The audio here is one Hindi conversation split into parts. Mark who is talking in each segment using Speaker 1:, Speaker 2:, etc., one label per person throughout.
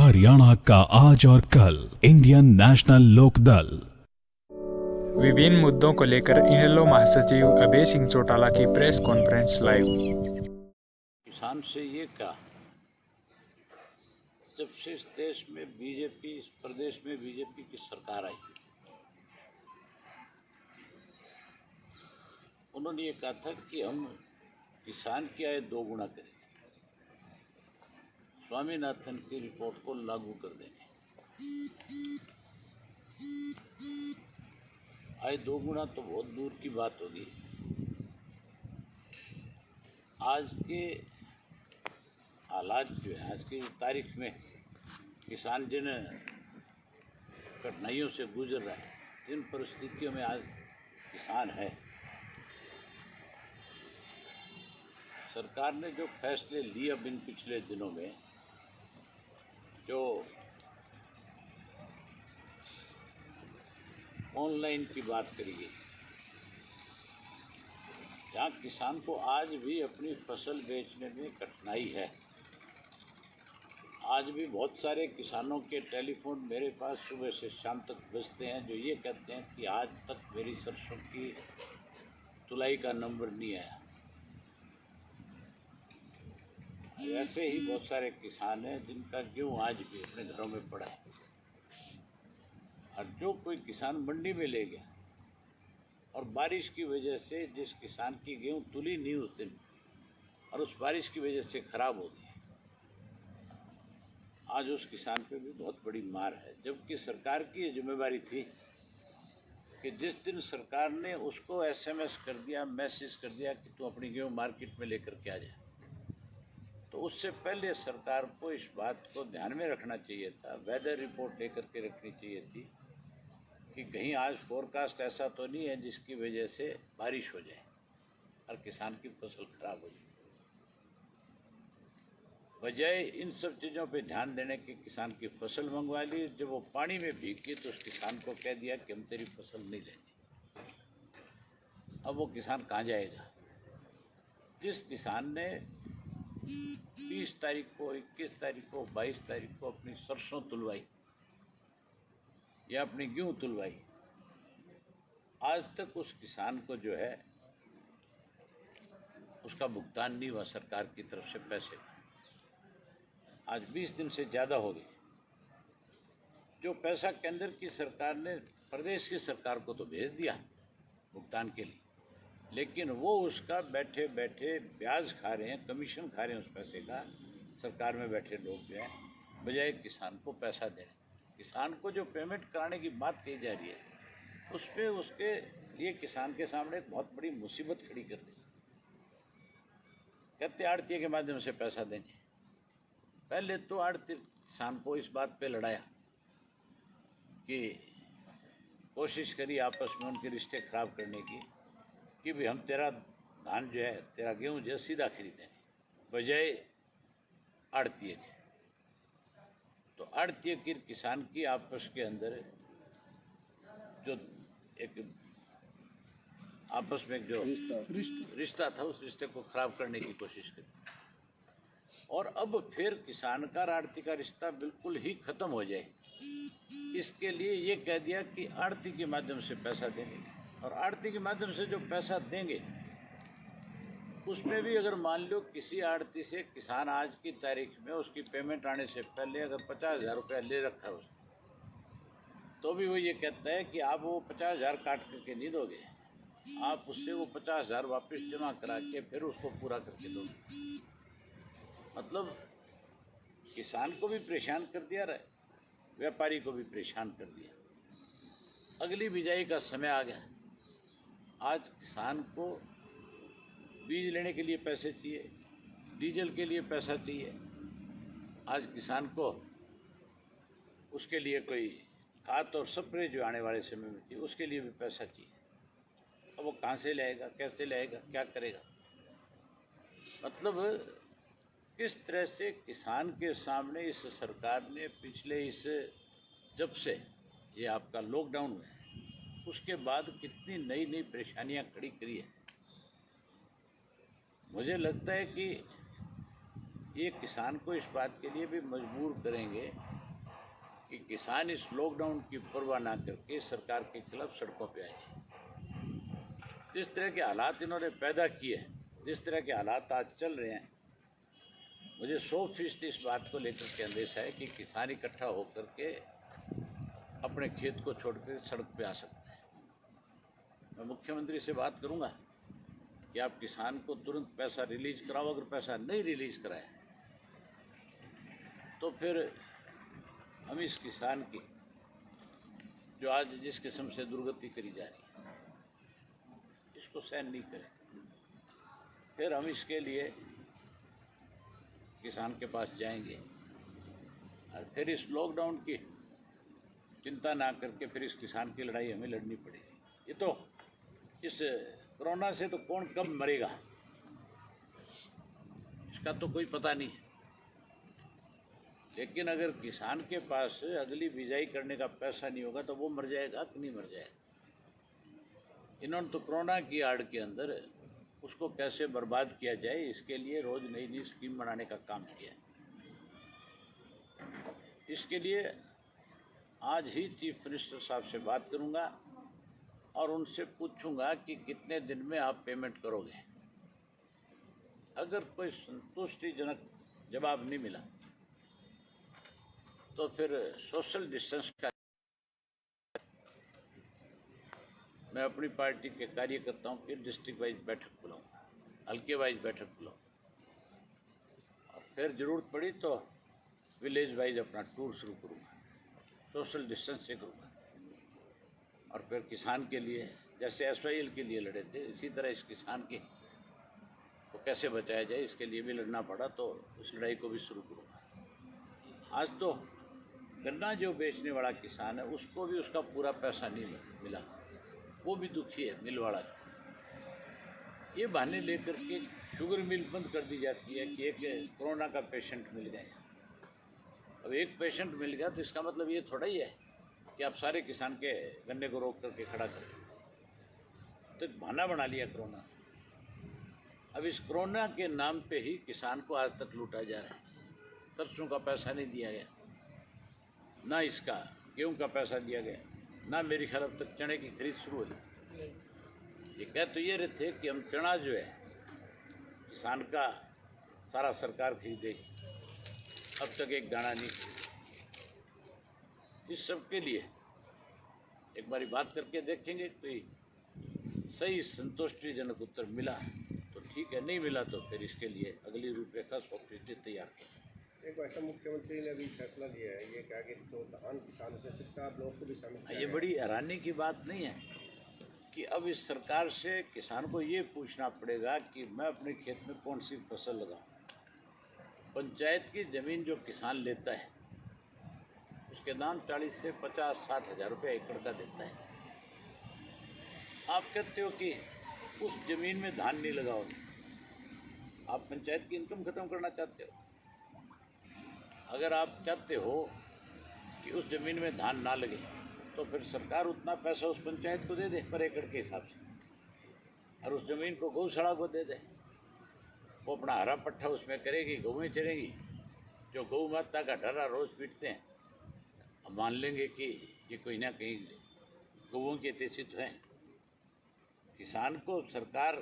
Speaker 1: हरियाणा का आज और कल, इंडियन नेशनल लोकदल।
Speaker 2: विभिन्न मुद्दों को लेकर इनेलो महासचिव अभय सिंह चौटाला की प्रेस कॉन्फ्रेंस लाइव।
Speaker 3: किसान से ये कहा, जब से इस देश में बीजेपी, इस प्रदेश में बीजेपी की सरकार आई, उन्होंने ये कहा था कि हम किसान की आय 2 गुना करेंगे, स्वामीनाथन की रिपोर्ट को लागू कर देंगे। आय 2 गुना तो बहुत दूर की बात होगी। आज के हालात जो है, आज की तारीख में किसान जिन कठिनाइयों से गुजर रहा है, जिन परिस्थितियों में आज किसान है, सरकार ने जो फैसले लिए अब इन पिछले दिनों में, जो ऑनलाइन की बात करी गई, जहाँ किसान को आज भी अपनी फसल बेचने में कठिनाई है। आज भी बहुत सारे किसानों के टेलीफोन मेरे पास सुबह से शाम तक बजते हैं, जो ये कहते हैं कि आज तक मेरी सरसों की तुलाई का नंबर नहीं आया। ऐसे ही बहुत सारे किसान हैं जिनका गेहूँ आज भी अपने घरों में पड़ा है। और जो कोई किसान मंडी में ले गया और बारिश की वजह से जिस किसान की गेहूँ तुली नहीं उस दिन, और उस बारिश की वजह से खराब हो गई, आज उस किसान पे भी बहुत बड़ी मार है। जबकि सरकार की ये जिम्मेदारी थी कि जिस दिन सरकार ने उसको SMS कर दिया, मैसेज कर दिया कि तू अपनी गेहूँ मार्केट में लेकर के आ जाए, तो उससे पहले सरकार को इस बात को ध्यान में रखना चाहिए था, वेदर रिपोर्ट लेकर के रखनी चाहिए थी कि कहीं आज फोरकास्ट ऐसा तो नहीं है जिसकी वजह से बारिश हो जाए और किसान की फसल खराब हो जाए। बजाय इन सब चीज़ों पे ध्यान देने के किसान की फसल मंगवा ली, जब वो पानी में भीग गई तो उस किसान को कह दिया कि हम तेरी फसल नहीं लेंगे। अब वो किसान कहाँ जाएगा? जिस किसान ने 20 तारीख को, 21 तारीख को, 22 तारीख को अपनी सरसों तुलवाई या अपनी गेहूँ तुलवाई, आज तक उस किसान को जो है उसका भुगतान नहीं हुआ सरकार की तरफ से पैसे। आज 20 दिन से ज़्यादा हो गए। जो पैसा केंद्र की सरकार ने प्रदेश की सरकार को तो भेज दिया भुगतान के लिए, लेकिन वो उसका बैठे बैठे ब्याज खा रहे हैं, कमीशन खा रहे हैं उस पैसे का। सरकार में बैठे लोग जो है, बजाय किसान को पैसा देने, किसान को जो पेमेंट कराने की बात कही जा रही है, उस पर उसके लिए किसान के सामने एक बहुत बड़ी मुसीबत खड़ी कर दी। कहते आड़ती के माध्यम से पैसा देंगे। पहले तो आड़ती किसान को इस बात पे लड़ाया कि कोशिश करी आपस में उनके रिश्ते खराब करने की, कि भी हम तेरा धान जो है, तेरा गेहूँ जो है सीधा खरीदें, बजाय आड़तीय के। तो आड़तीय की किसान की आपस के अंदर जो एक आपस में जो रिश्ता था, उस रिश्ते को खराब करने की कोशिश करी। और अब फिर किसान का आड़ती का रिश्ता बिल्कुल ही खत्म हो जाए, इसके लिए ये कह दिया कि आड़ती के माध्यम से पैसा देंगे। और आड़ती के माध्यम से जो पैसा देंगे, उसमें भी अगर मान लो किसी आड़ती से किसान आज की तारीख में उसकी पेमेंट आने से पहले अगर 50,000 रुपया ले रखा है उसने, तो भी वो ये कहता है कि आप वो 50,000 काट करके नहीं दोगे, आप उससे वो 50,000 वापस जमा करा के फिर उसको पूरा करके दोगे। मतलब किसान को भी परेशान कर दिया, व्यापारी को भी परेशान कर दिया। अगली बिजाई का समय आ गया। आज किसान को बीज लेने के लिए पैसे चाहिए, डीजल के लिए पैसा चाहिए। आज किसान को उसके लिए कोई खाद और स्प्रे जो आने वाले समय में चाहिए, उसके लिए भी पैसा चाहिए। अब वो कहाँ से लाएगा, कैसे लाएगा, क्या करेगा? मतलब किस तरह से किसान के सामने इस सरकार ने पिछले जब से ये आपका लॉकडाउन हुआ है, उसके बाद कितनी नई नई परेशानियां खड़ी करी है। मुझे लगता है कि ये किसान को इस बात के लिए भी मजबूर करेंगे कि किसान इस लॉकडाउन की परवाह ना करके सरकार के खिलाफ सड़कों पे आए। जिस तरह के हालात इन्होंने पैदा किए, जिस तरह के हालात आज चल रहे हैं, मुझे 100% इस बात को लेकर के अंदेशा है कि किसान इकट्ठा होकर के अपने खेत को छोड़कर सड़क पे आ सकता है। मैं मुख्यमंत्री से बात करूंगा कि आप किसान को तुरंत पैसा रिलीज कराओ। अगर पैसा नहीं रिलीज कराए तो फिर हम इस किसान की जो आज जिस किस्म से दुर्गति करी जा रही है, इसको सहन नहीं करें। फिर हम इसके लिए किसान के पास जाएंगे और फिर इस लॉकडाउन की चिंता ना करके फिर इस किसान की लड़ाई हमें लड़नी पड़ेगी। ये तो इस कोरोना से तो कौन कब मरेगा इसका तो कोई पता नहीं है, लेकिन अगर किसान के पास अगली बिजाई करने का पैसा नहीं होगा तो वो मर जाएगा कि नहीं मर जाएगा। इन्होंने तो कोरोना की आड़ के अंदर उसको कैसे बर्बाद किया जाए इसके लिए रोज नई नई स्कीम बनाने का काम किया। इसके लिए आज ही चीफ मिनिस्टर साहब से बात करूंगा और उनसे पूछूंगा कि कितने दिन में आप पेमेंट करोगे। अगर कोई संतुष्टिजनक जवाब नहीं मिला तो फिर सोशल डिस्टेंस का मैं अपनी पार्टी के कार्यकर्ताओं की डिस्ट्रिक्ट वाइज बैठक बुलाऊंगा, हल्के वाइज बैठक बुलाऊंगा और फिर ज़रूरत पड़ी तो विलेज वाइज अपना टूर शुरू करूंगा, सोशल डिस्टेंस से करूंगा। और फिर किसान के लिए जैसे SYL के लिए लड़े थे इसी तरह इस किसान की को कैसे बचाया जाए इसके लिए भी लड़ना पड़ा तो उस लड़ाई को भी शुरू करूंगा। आज तो गन्ना जो बेचने वाला किसान है उसको भी उसका पूरा पैसा नहीं मिला, वो भी दुखी है। मिल वाला ये बहाने लेकर के शुगर मिल बंद कर दी जाती है कि एक कोरोना का पेशेंट मिल गया। अब एक पेशेंट मिल गया तो इसका मतलब ये थोड़ा ही है कि आप सारे किसान के गन्ने को रोक करके खड़ा कर तो एक बहाना बना लिया कोरोना। अब इस कोरोना के नाम पे ही किसान को आज तक लूटा जा रहा है। सरसों का पैसा नहीं दिया गया, ना इसका गेहूं का पैसा दिया गया, ना मेरी ख्याल अब तक चने की खरीद शुरू हुई। ये कह तो ये रहे थे कि हम चना जो है किसान का सारा सरकार खरीदेगी, अब तक एक दाना नहीं। इस सब के लिए एक बारी बात करके देखेंगे, कोई सही संतुष्टिजनक उत्तर मिला तो ठीक है, नहीं मिला तो फिर इसके लिए अगली रूपरेखा 100% तैयार करें।
Speaker 4: एक ऐसा मुख्यमंत्री ने भी फैसला लिया है, ये कहा कि तो धान किसानों से शिक्षा आप लोगों को भी शामिल किया
Speaker 3: ये
Speaker 4: है।
Speaker 3: बड़ी हैरानी की बात नहीं है कि अब इस सरकार से किसान को ये पूछना पड़ेगा कि मैं अपने खेत में कौन सी फसल लगाऊं। पंचायत की ज़मीन जो किसान लेता है उसके दाम 40 से 50-60 हज़ार रुपये एकड़ का देता है। आप कहते हो कि उस ज़मीन में धान नहीं लगाओगे, आप पंचायत की इनकम ख़त्म करना चाहते हो। अगर आप चाहते हो कि उस ज़मीन में धान ना लगे तो फिर सरकार उतना पैसा उस पंचायत को दे दे पर एकड़ के हिसाब से, और उस ज़मीन को गौशाला को दे दे। वो अपना हरा पट्टा उसमें करेगी, गौएँ चरेगी। जो गौ माता का ढर्रा रोज़ पीटते हैं, अब मान लेंगे कि ये कोई ना कहीं गौओं के हितैषी तो हैं। किसान को सरकार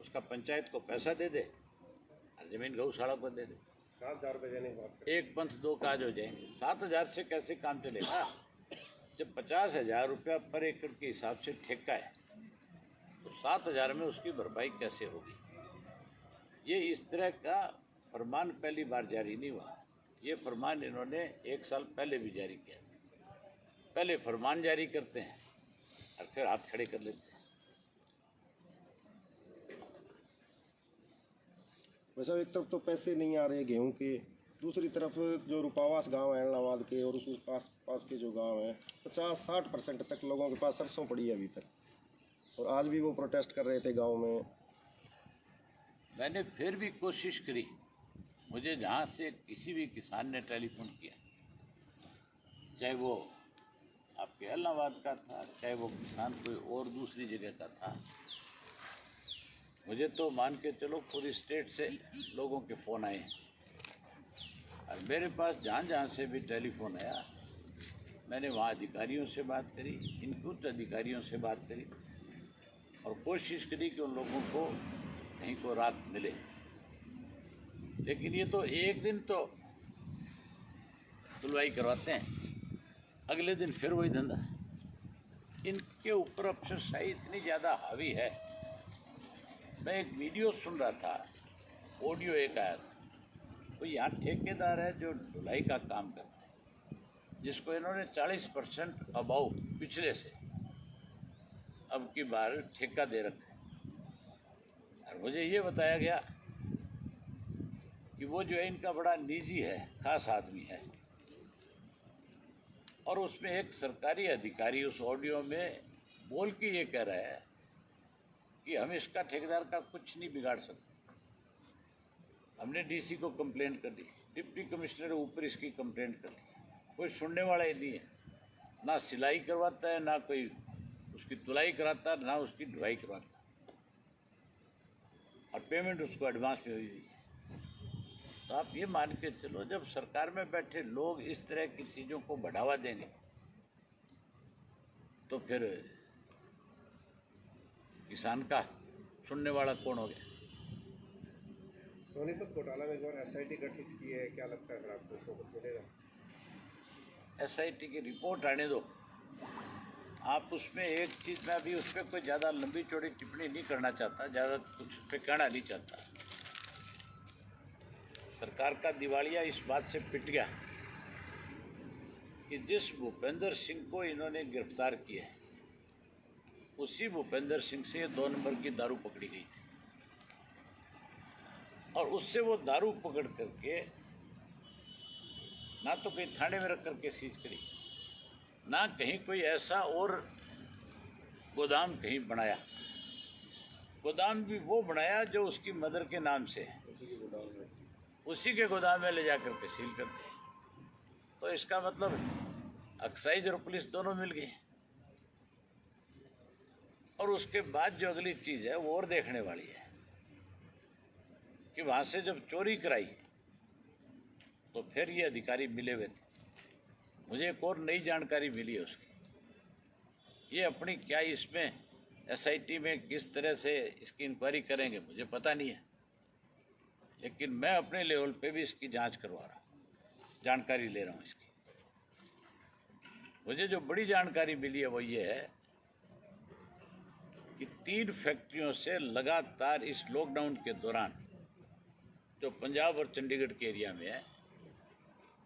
Speaker 3: उसका पंचायत को पैसा दे दे और ज़मीन गौशाला को दे दे।
Speaker 4: 7,000 रुपये देने की बात करें।
Speaker 3: एक पंथ दो काज हो जाएंगे। 7,000 से कैसे काम चलेगा? जब 50,000 रुपया पर एकड़ के हिसाब से ठेका है तो 7,000 में उसकी भरपाई कैसे होगी? ये इस तरह का फरमान पहली बार जारी नहीं हुआ। ये फरमान इन्होंने 1 साल पहले भी जारी किया। पहले फरमान जारी करते हैं और फिर हाथ खड़े कर लेते हैं।
Speaker 4: वैसे एक तरफ तो पैसे नहीं आ रहे गेहूं के, दूसरी तरफ जो रूपावास गांव है इलाहाबाद के और उस पास के जो गांव हैं 50-60% तक लोगों के पास सरसों पड़ी है अभी तक, और आज भी वो प्रोटेस्ट कर रहे थे गांव में।
Speaker 3: मैंने फिर भी कोशिश करी, मुझे जहाँ से किसी भी किसान ने टेलीफोन किया, चाहे वो आपके इलाहाबाद का था, चाहे वो किसान कोई और दूसरी जगह का था, मुझे तो मान के चलो पूरी स्टेट से लोगों के फ़ोन आए और मेरे पास जहाँ जहाँ से भी टेलीफोन आया, मैंने वहाँ अधिकारियों से बात करी, इन उच्च अधिकारियों से बात करी और कोशिश करी कि उन लोगों को कहीं को राहत मिले। लेकिन ये तो एक दिन तो सुलवाई करवाते हैं, अगले दिन फिर वही धंधा। इनके ऊपर अफसरशाही इतनी ज़्यादा हावी है। मैं एक वीडियो सुन रहा था, ऑडियो एक आया था, कोई यहाँ ठेकेदार है जो ढुलाई का काम करता है, जिसको इन्होंने 40% अबाउ पिछले से अब की बार ठेका दे रखा है। और मुझे ये बताया गया कि वो जो है इनका बड़ा निजी है, खास आदमी है। और उसमें एक सरकारी अधिकारी उस ऑडियो में बोल के ये कह रहा है कि हम इसका ठेकेदार का कुछ नहीं बिगाड़ सकते। हमने डीसी को कंप्लेंट कर दी, डिप्टी कमिश्नर ऊपर इसकी कंप्लेंट कर दी, कोई सुनने वाला ही नहीं है। ना सिलाई करवाता है, ना कोई उसकी तुलाई कराता, ना उसकी ढुलाई करवाता, और पेमेंट उसको एडवांस में हुई है। तो आप ये मान के चलो, जब सरकार में बैठे लोग इस तरह की चीज़ों को बढ़ावा देंगे तो फिर किसान का सुनने वाला कौन हो गया।
Speaker 4: सोनीपत घोटाला में जो एसआईटी गठित की है, क्या लगता है फिर आपको इसको कुछ मिलेगा?
Speaker 3: एसआईटी की रिपोर्ट आने दो आप। उसमें एक चीज़, मैं अभी उस पर कोई ज़्यादा लंबी चौड़ी टिप्पणी नहीं करना चाहता, ज़्यादा कुछ उस पर कहना नहीं चाहता। सरकार का दिवालिया इस बात से पिट गया कि जिस भूपेंद्र सिंह को इन्होंने गिरफ्तार किया है, उसी भूपेंद्र सिंह से 2 नंबर की दारू पकड़ी गई थी, और उससे वो दारू पकड़ करके ना तो कहीं थाने में रख करके सीज करी, ना कहीं कोई ऐसा और गोदाम कहीं बनाया। गोदाम भी वो बनाया जो उसकी मदर के नाम से है, उसी के गोदाम में ले जाकर के सील कर दिए। तो इसका मतलब एक्साइज और पुलिस दोनों मिल गई। और उसके बाद जो अगली चीज़ है वो और देखने वाली है कि वहाँ से जब चोरी कराई तो फिर ये अधिकारी मिले हुए थे। मुझे एक और नई जानकारी मिली है उसकी। ये अपनी क्या इसमें एसआईटी में किस तरह से इसकी इंक्वायरी करेंगे मुझे पता नहीं है, लेकिन मैं अपने लेवल पे भी इसकी जांच करवा रहा हूँ, जानकारी ले रहा हूँ इसकी। मुझे जो बड़ी जानकारी मिली है वो ये है कि 3 फैक्ट्रियों से लगातार इस लॉकडाउन के दौरान, जो पंजाब और चंडीगढ़ के एरिया में है,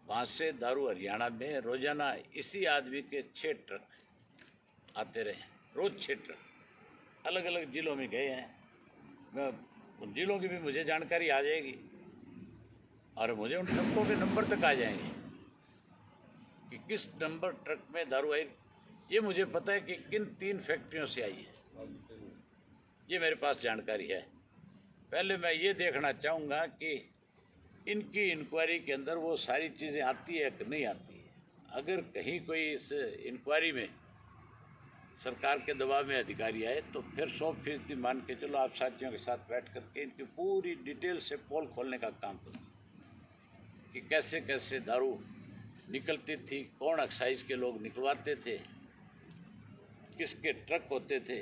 Speaker 3: वहाँ से दारू हरियाणा में रोजाना इसी आदमी के 6 ट्रक आते रहे, रोज 6 ट्रक अलग अलग जिलों में गए हैं। मैं उन जिलों की भी मुझे जानकारी आ जाएगी और मुझे उन ट्रकों के नंबर तक आ जाएंगे कि किस नंबर ट्रक में दारू आई। ये मुझे पता है कि किन 3 फैक्ट्रियों से आई है, ये मेरे पास जानकारी है। पहले मैं ये देखना चाहूँगा कि इनकी इंक्वायरी के अंदर वो सारी चीज़ें आती है कि नहीं आती है। अगर कहीं कोई इस इंक्वायरी में सरकार के दबाव में अधिकारी आए तो फिर 100% मान के चलो आप साथियों के साथ बैठ करके इनकी पूरी डिटेल से पोल खोलने का काम करो कि कैसे कैसे दारू निकलती थी, कौन एक्साइज के लोग निकलवाते थे, किसके ट्रक होते थे,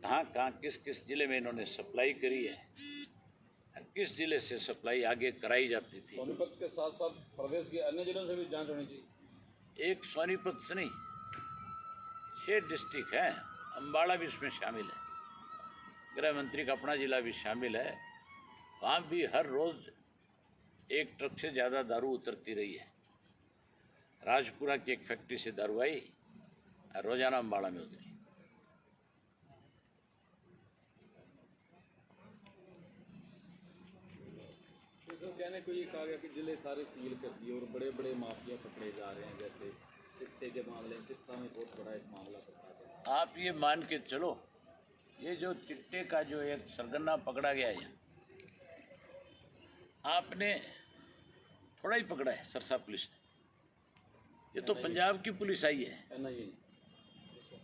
Speaker 3: कहाँ कहाँ किस किस ज़िले में इन्होंने सप्लाई करी है, किस ज़िले से सप्लाई आगे कराई जाती थी।
Speaker 5: सोनीपत के साथ साथ प्रदेश के अन्य जिलों से भी जांच होनी चाहिए।
Speaker 3: एक सोनीपत से नहीं, 6 डिस्ट्रिक्ट हैं, अम्बाड़ा भी उसमें शामिल है, गृह मंत्री का अपना ज़िला भी शामिल है। वहाँ भी हर रोज़ 1 ट्रक से ज़्यादा दारू उतरती रही है। राजपुरा की एक फैक्ट्री से दारू आई और रोजाना अम्बाड़ा में उतरी।
Speaker 5: तो कहने को ये कहा गया कि जिले सारे सील कर दिए और बड़े बड़े माफिया पकड़े जा रहे हैं, जैसे चिट्टे के मामले में सिरसा में बहुत बड़ा एक मामला पकड़ा गया।
Speaker 3: आप ये मान के चलो, ये जो चिट्टे का जो एक सरगना पकड़ा गया है, आपने थोड़ा ही पकड़ा है सरसा पुलिस ने। ये तो पंजाब की पुलिस आई है,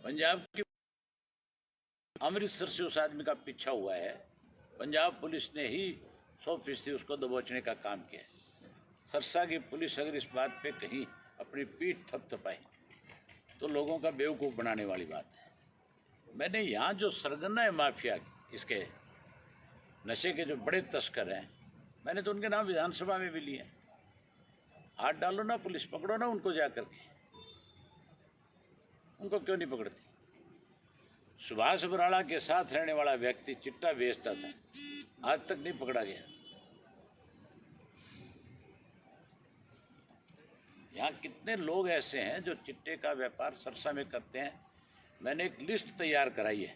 Speaker 3: पंजाब की अमृतसर से उस आदमी का पीछा हुआ है। पंजाब पुलिस ने ही 100% उसको दबोचने का काम किया है। सरसा की पुलिस अगर इस बात पे कहीं अपनी पीठ थपथपाए तो लोगों का बेवकूफ़ बनाने वाली बात है। मैंने यहाँ जो सरगना है माफिया इसके नशे के जो बड़े तस्कर हैं, मैंने तो उनके नाम विधानसभा में भी लिए। हाथ डालो ना, पुलिस पकड़ो ना उनको जा करके। उनको क्यों नहीं पकड़ती? सुभाष बराड़ा के साथ रहने वाला व्यक्ति चिट्टा बेचता था, आज तक नहीं पकड़ा गया। यहाँ कितने लोग ऐसे हैं जो चिट्टे का व्यापार सरसा में करते हैं। मैंने एक लिस्ट तैयार कराई है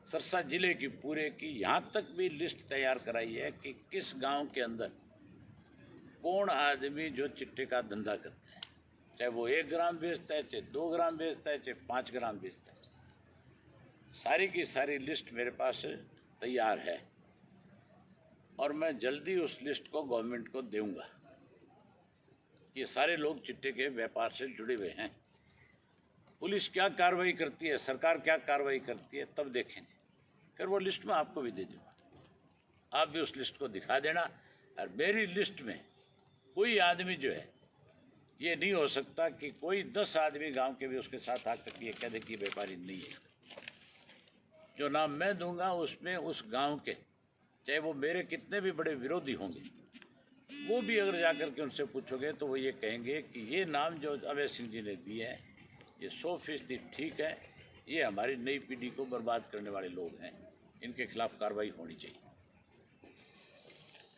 Speaker 3: सरसा जिले की पूरे की, यहाँ तक भी लिस्ट तैयार कराई है कि किस गांव के अंदर कौन आदमी जो चिट्टे का धंधा करता है, चाहे वो 1 ग्राम बेचता है, चाहे 2 ग्राम बेचता है, चाहे 5 ग्राम बेचता है। सारी की सारी लिस्ट मेरे पास तैयार है और मैं जल्दी उस लिस्ट को गवर्नमेंट को दूंगा। ये सारे लोग चिट्टे के व्यापार से जुड़े हुए हैं। पुलिस क्या कार्रवाई करती है, सरकार क्या कार्रवाई करती है, तब देखेंगे। फिर वो लिस्ट में आपको भी दे दूंगा, आप भी उस लिस्ट को दिखा देना। और मेरी लिस्ट में कोई आदमी जो है, ये नहीं हो सकता कि कोई 10 आदमी गांव के भी उसके साथ आकर ये कह दे कि व्यापारी नहीं है। जो नाम मैं दूंगा उसमें उस गांव के, चाहे वो मेरे कितने भी बड़े विरोधी होंगे, वो भी अगर जाकर के उनसे पूछोगे तो वो ये कहेंगे कि ये नाम जो अभय सिंह जी ने दिए हैं ये 100% ठीक है, ये हमारी नई पीढ़ी को बर्बाद करने वाले लोग हैं, इनके खिलाफ कार्रवाई होनी चाहिए।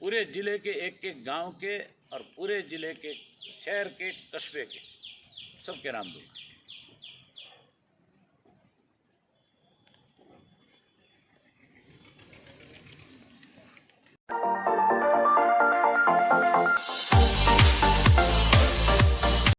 Speaker 3: पूरे जिले के एक एक गांव के और पूरे जिले के शहर के कस्बे के सबके नाम दूंगा।